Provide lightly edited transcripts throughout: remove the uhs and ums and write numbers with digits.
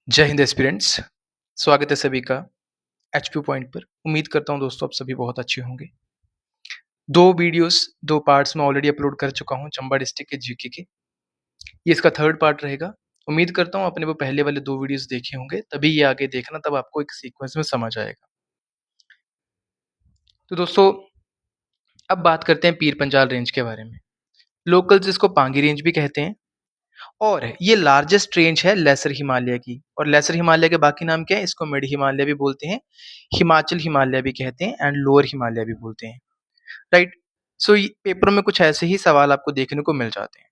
जय हिंद एस्पिरेंट्स। स्वागत है सभी का एचपी पॉइंट पर। उम्मीद करता हूँ दोस्तों आप सभी बहुत अच्छे होंगे। 2 वीडियोस 2 पार्ट्स में ऑलरेडी अपलोड कर चुका हूँ चंबा डिस्ट्रिक्ट के जीके के। ये इसका थर्ड पार्ट रहेगा। उम्मीद करता हूँ आपने वो पहले वाले 2 वीडियोस देखे होंगे, तभी ये आगे देखना, तब आपको एक सीक्वेंस में समझ आएगा। तो दोस्तों अब बात करते हैं पीर पंजाल रेंज के बारे में। लोकल्स इसको पांगी रेंज भी कहते हैं और ये लार्जेस्ट रेंज है लेसर हिमालय की। और लेसर हिमालय के बाकी नाम क्या है? इसको मिड हिमालय भी बोलते हैं, हिमाचल हिमालय भी कहते हैं एंड लोअर हिमालय भी बोलते हैं। राइट। सो पेपरों में कुछ ऐसे ही सवाल आपको देखने को मिल जाते हैं।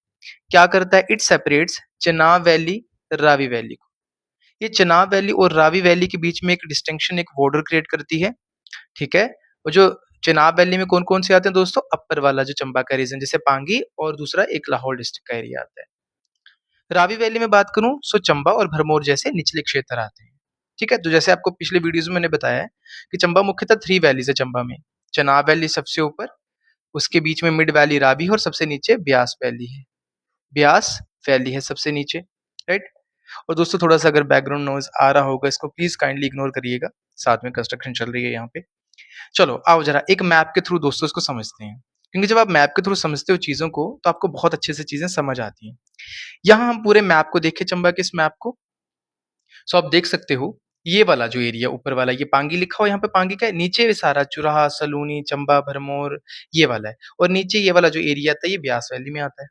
क्या करता है? It separates Chenab valley, Ravi valley को। ये चेनाब वैली और रावी वैली के बीच में एक डिस्टिंक्शन, एक बॉर्डर क्रिएट करती है। ठीक है। और जो चेनाब वैली में कौन कौन से आते हैं दोस्तों? अपर वाला जो चंबा का रीजन, जैसे पांगी, और दूसरा एक लाहौल डिस्ट्रिक्ट का एरिया आता है। रावी वैली में बात करूं सो चंबा और भरमौर जैसे निचले क्षेत्र आते हैं। ठीक है। तो जैसे आपको पिछले वीडियोस में मैंने बताया है कि चंबा मुख्यतः 3 वैलीज है चंबा में। चेनाब वैली सबसे ऊपर, उसके बीच में मिड वैली रावी, और सबसे नीचे ब्यास वैली है। ब्यास वैली है सबसे नीचे। राइट। और दोस्तों थोड़ा सा अगर बैकग्राउंड नॉइज आ रहा होगा, इसको प्लीज काइंडली इग्नोर करिएगा, साथ में कंस्ट्रक्शन चल रही है यहाँ पे। चलो आओ जरा एक मैप के थ्रू दोस्तों इसको समझते हैं, क्योंकि जब आप मैप के थ्रू समझते हो चीजों को तो आपको बहुत अच्छे से चीजें समझ आती हैं। यहाँ हम पूरे मैप को देखें, चंबा के इस मैप को। सो आप देख सकते हो ये वाला जो एरिया ऊपर वाला, ये पांगी लिखा हुआ, यहाँ पे पांगी का है। नीचे सारा चुराहा, सलूनी, चंबा, भरमौर, ये वाला है। और नीचे ये वाला जो एरिया आता है ये ब्यास वैली में आता है।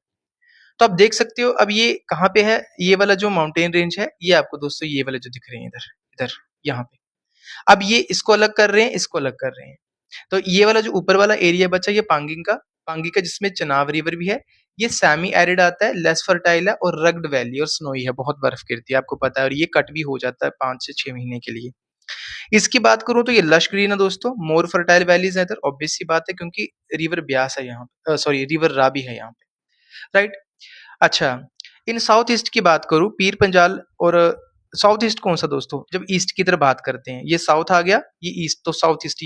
तो आप देख सकते हो अब ये कहाँ पे है। ये वाला जो माउंटेन रेंज है ये आपको दोस्तों ये वाले जो दिख रहे हैं इधर इधर यहाँ पे। अब ये इसको अलग कर रहे हैं, इसको अलग कर रहे हैं। तो ये वाला जो ऊपर वाला एरिया बचा ये पांगी का जिसमें चनाब रिवर भी है। ये सेमी एरिड आता है, लेस फर्टाइल है, और रग्ड वैली और स्नोई है, बहुत बर्फ गिरती है आपको पता है, और ये कट भी हो जाता है 5 से 6 महीने के लिए। इसकी बात करूं तो ये लश ग्रीन है दोस्तों, मोर फर्टाइल वैलीज है इधर, ऑब्वियस सी बात है क्योंकि रिवर ब्यास है यहाँ पे, सॉरी रिवर रावी है यहाँ पे। राइट। अच्छा, इन साउथ ईस्ट की बात करूं, पीर पंजाल और साउथ ईस्ट कौन सा दोस्तों? जब ईस्ट की तरफ बात करते हैं, ये साउथ आ गया, ये ईस्ट, तो साउथ ईस्ट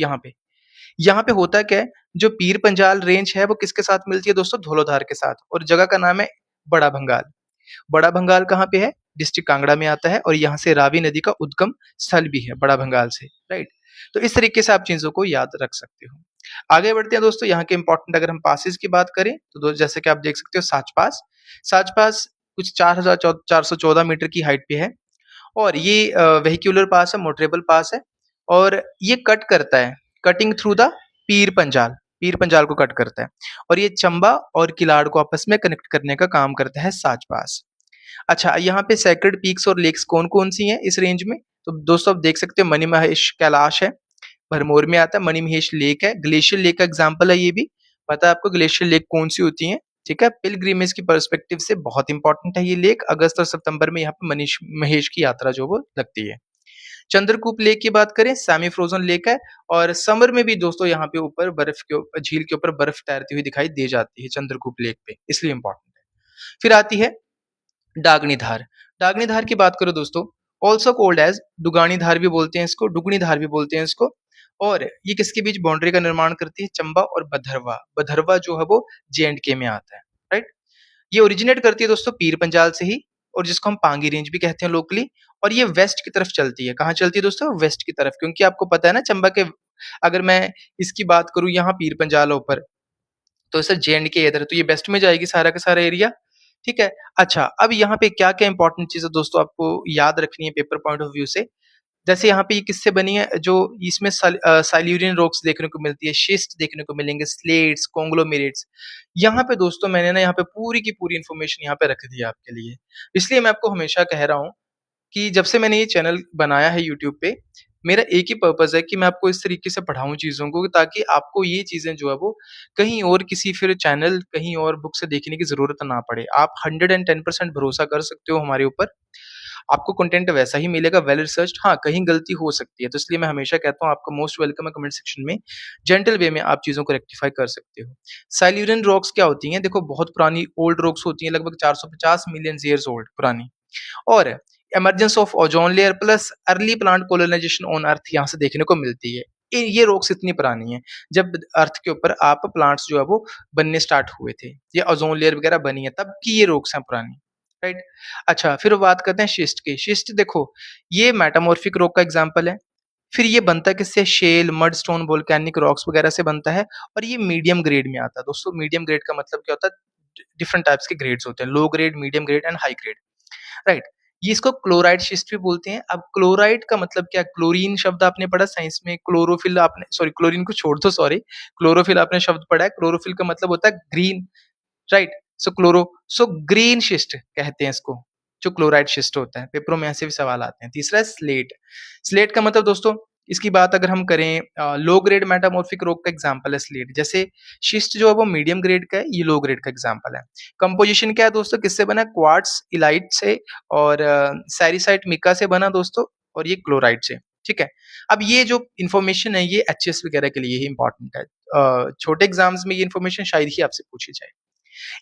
यहाँ पे होता क्या है? जो पीर पंजाल रेंज है वो किसके साथ मिलती है दोस्तों? धौलाधार के साथ। और जगह का नाम है बड़ा भंगाल। बड़ा भंगाल कहाँ पे है? डिस्ट्रिक्ट कांगड़ा में आता है, और यहाँ से रावी नदी का उद्गम स्थल भी है बड़ा भंगाल से। राइट। तो इस तरीके से आप चीजों को याद रख सकते हो। आगे बढ़ते हैं दोस्तों, यहाँ के इंपॉर्टेंट अगर हम पासेस की बात करें तो जैसे कि आप देख सकते हो साच पास। साच पास कुछ 4,414 मीटर की हाइट पे है, और ये वेहिकुलर पास है, मोटरेबल पास है, और ये कट करता है, cutting through the Pir Panjal, Pir Panjal को कट करता है, और ये चंबा और किलाड़ को आपस में कनेक्ट करने का काम करता है साच पास। अच्छा, यहाँ पे सैक्रेड पीक्स और लेक्स कौन कौन सी हैं इस रेंज में? तो दोस्तों आप देख सकते हो मणि महेश कैलाश है, भरमौर में आता है, मणि महेश लेक है, ग्लेशियर लेक का एग्जाम्पल है ये भी। पता है आपको ग्लेशियर लेक कौन सी होती है? ठीक है। पिलग्रिमेज की पर्सपेक्टिव से बहुत इंपॉर्टेंट है ये लेक। अगस्त और सितंबर में यहाँ पे मनीष महेश की यात्रा जो वो लगती है। चंद्रकूप लेक की बात करें, सेमी फ्रोजन लेक है, और समर में भी दोस्तों यहाँ पे ऊपर झील के ऊपर बर्फ तैरती हुई दिखाई दे जाती है चंद्रकूप लेक पे, इसलिए इंपॉर्टेंट है। फिर आती है डागनी धार। डागनी धार की बात करो दोस्तों, ऑल्सो कोल्ड एज दुगानी धार भी बोलते हैं इसको, दुगनी धार भी बोलते हैं इसको। और ये किसके बीच बाउंड्री का निर्माण करती है? चंबा और भदरवा। भदरवा जो है वो J&K में आता है। राइट। ये ओरिजिनेट करती है दोस्तों पीर पंजाल से ही, और जिसको हम पांगी रेंज भी कहते हैं लोकली। और ये वेस्ट की तरफ चलती है। कहाँ चलती है दोस्तों? वेस्ट की तरफ, क्योंकि आपको पता है ना चंबा के, अगर मैं इसकी बात करूं यहाँ पीर पंजाल ऊपर, तो सर J&K इधर, तो ये वेस्ट में जाएगी सारा का सारा एरिया। ठीक है। अच्छा, अब यहाँ पे क्या क्या इंपॉर्टेंट चीजें दोस्तों आपको याद रखनी है पेपर पॉइंट ऑफ व्यू से। जैसे यहाँ पे ये किससे बनी है? जो इसमें साइल्यूरियन रॉक्स देखने को मिलती है, शिस्ट देखने को मिलेंगे, स्लेट्स, कॉन्ग्लोमेरेट्स। यहाँ पे दोस्तों मैंने ना यहाँ पे पूरी की पूरी इन्फॉर्मेशन यहाँ पे रख दी है आपके लिए। इसलिए मैं आपको हमेशा कह रहा हूँ कि जब से मैंने ये चैनल बनाया है यूट्यूब पे, मेरा एक ही पर्पस है कि मैं आपको इस तरीके से पढ़ाऊँ चीज़ों को, ताकि आपको ये चीज़ें जो है वो कहीं और किसी फिर चैनल, कहीं और बुक से देखने की ज़रूरत ना पड़े। आप 110% भरोसा कर सकते हो हमारे ऊपर। आपको कंटेंट वैसा ही मिलेगा, वेल रिसर्च्ड। हाँ, कहीं गलती हो सकती है, तो इसलिए मैं हमेशा कहता हूँ आपका मोस्ट वेलकम है कमेंट सेक्शन में। जेंटल वे में आप चीज़ों को रेक्टिफाई कर सकते हो। साइल्यूरियन रॉक्स क्या होती हैं? देखो बहुत पुरानी ओल्ड रॉक्स होती हैं, लगभग 450 मिलियन ईयर्स ओल्ड पुरानी। और emergence of ozone layer plus early plant colonization on earth यहाँ से देखने को मिलती है। ये रॉक्स इतनी पुरानी है, जब अर्थ के ऊपर आप प्लांट्स जो है वो बनने स्टार्ट हुए थे, ये ओजोन लेयर वगैरह बनी है, तब की ये रॉक्स हैं पुरानी। राइट? अच्छा, फिर बात करते हैं शिस्ट की। शिस्ट देखो, ये मेटामॉर्फिक रॉक का एग्ज़ाम्पल है। फिर ये बनता किससे? शेल, मडस्टोन, वोल्केनिक रॉक्स वगैरह से बनता है और ये मीडियम ग्रेड में आता है। दोस्तों मीडियम ग्रेड का मतलब क्या होता है? डिफरेंट टाइप्स के ग्रेड्स होते हैं, low grade, medium grade and high grade, right? ये इसको क्लोराइड शिस्ट भी बोलते हैं। अब क्लोराइड का मतलब क्या? क्लोरीन शब्द आपने पढ़ा साइंस में, क्लोरोफिल आपने सॉरी क्लोरीन को छोड़ दो सॉरी, क्लोरोफिल आपने शब्द पढ़ा है। क्लोरोफिल का मतलब होता है ग्रीन, राइट? सो ग्रीन शिस्ट कहते हैं इसको, जो क्लोराइड शिस्ट होता है। पेपरों में ऐसे भी सवाल आते हैं। तीसरा है स्लेट। स्लेट का मतलब दोस्तों, इसकी बात अगर हम करें, लो ग्रेड मेटामॉर्फिक रॉक का एग्जांपल है स्लेट। जैसे शिस्ट जो है वो मीडियम ग्रेड का है, ये लो ग्रेड का एग्जांपल है। कंपोजिशन क्या है दोस्तों? किससे बना है? क्वार्ट्ज, इलाइट से और सैरीसाइट मिका से बना दोस्तों, और ये क्लोराइड से, ठीक है? अब ये जो इन्फॉर्मेशन है ये एचएस वगैरह के लिए ही इंपॉर्टेंट है। छोटे एग्जाम्स में ये इन्फॉर्मेशन शायद ही आपसे पूछी जाए।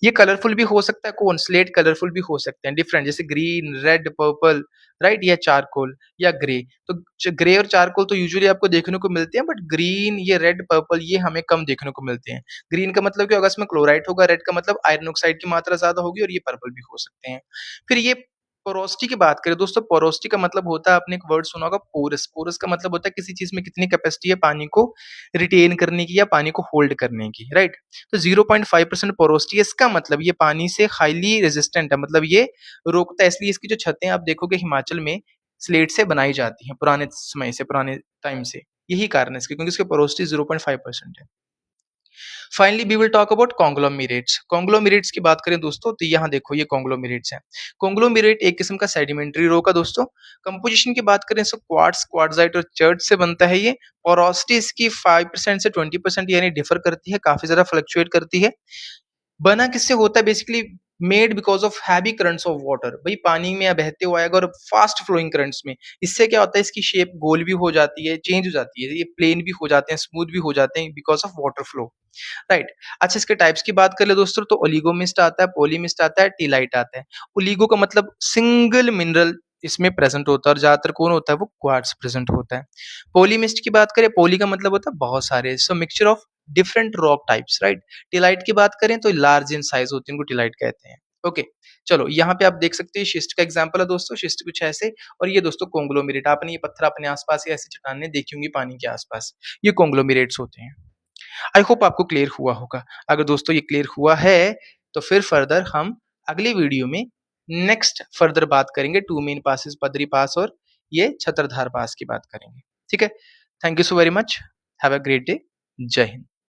ये कलरफुल भी हो सकता है, कौन स्लेट कलरफुल भी हो सकते हैं, डिफरेंट, जैसे ग्रीन, रेड, पर्पल, राइट, या चारकोल या ग्रे। तो ग्रे और चारकोल तो यूजुअली आपको देखने को मिलते हैं, बट ग्रीन, ये रेड, पर्पल ये हमें कम देखने को मिलते हैं। ग्रीन का मतलब क्या होगा? इसमें क्लोराइड होगा, रेड का मतलब आयरन ऑक्साइड की मात्रा ज्यादा होगी, और ये पर्पल भी हो सकते हैं। फिर ये पोरोसिटी की बात करें दोस्तों, पोरोसिटी का मतलब होता है, आपने एक वर्ड सुना होगा पोरस। पोरस का मतलब होता है किसी चीज में कितनी कैपेसिटी है पानी को रिटेन करने की या पानी को होल्ड करने की, राइट? तो 0.5% पोरोसिटी, इसका मतलब ये पानी से हाईली रेजिस्टेंट है, मतलब ये रोकता है। इसलिए इसकी जो छतें आप देखोगे हिमाचल में स्लेट से बनाई जाती हैं, पुराने समय से, पुराने टाइम से। यही कारण है इसके, क्योंकि इसकी पोरोसिटी 0.5% है। Finally we will talk about conglomerates. Conglomerates की बात करें दोस्तों, तो यहाँ देखो ये कॉन्ग्लोमेरेट्स हैं। कॉन्ग्लोमेरेट एक किस्म का सेडिमेंट्री रॉक है दोस्तों। कंपोजिशन की बात करें तो क्वार्ट्ज, क्वार्ट्जाइट और चर्च से बनता है ये। पोरोसिटी इसकी 5% से 20% यानी डिफर करती है, काफी ज्यादा फ्लक्चुएट करती है। बना किससे होता है? Basically made because of heavy currents of water. भाई पानी में बहते हुए आएगा और फास्ट फ्लोइंग करंट्स में, इससे क्या होता है? इसकी शेप गोल भी हो जाती है, चेंज हो जाती है, ये प्लेन भी हो जाते हैं, स्मूथ भी हो जाते हैं because of water flow, right? अच्छा, इसके टाइप्स की बात करें दोस्तों, तो ओलिगोमिस्ट आता है, पॉलीमिस्ट आता है, टीलाइट आता है। ओलिगो का मतलब सिंगल मिनरल इसमें प्रेजेंट होता है, और ज्यादातर कौन होता है? वो क्वार्ट्ज प्रेजेंट होता है। पॉलीमिस्ट की बात करें, पॉली का मतलब होता है बहुत सारे, so mixture of different rock types, right? Tillite की बात करें तो लार्ज इन साइज होती है, इनको टिलाइट कहते हैं। ओके, चलो यहाँ पे आप देख सकते हैं शिस्ट का एग्जांपल है दोस्तों। शिस्ट कुछ ऐसे, और ये दोस्तों कॉन्ग्लोमेरेट। आपने ये पत्थर अपने आसपास या ऐसी चट्टानें देखी होंगी पानी के आसपास, ये कॉन्ग्लोमेरेट्स होते हैं। आई होप आपको क्लियर हुआ होगा। अगर दोस्तों ये क्लियर हुआ है, तो फिर फर्दर हम अगली वीडियो में नेक्स्ट फर्दर बात करेंगे टू मेन पासेस, बद्री पास और ये छतरधार पास की बात करेंगे। ठीक है? Thank you so very much. Have a great day. जय हिंद।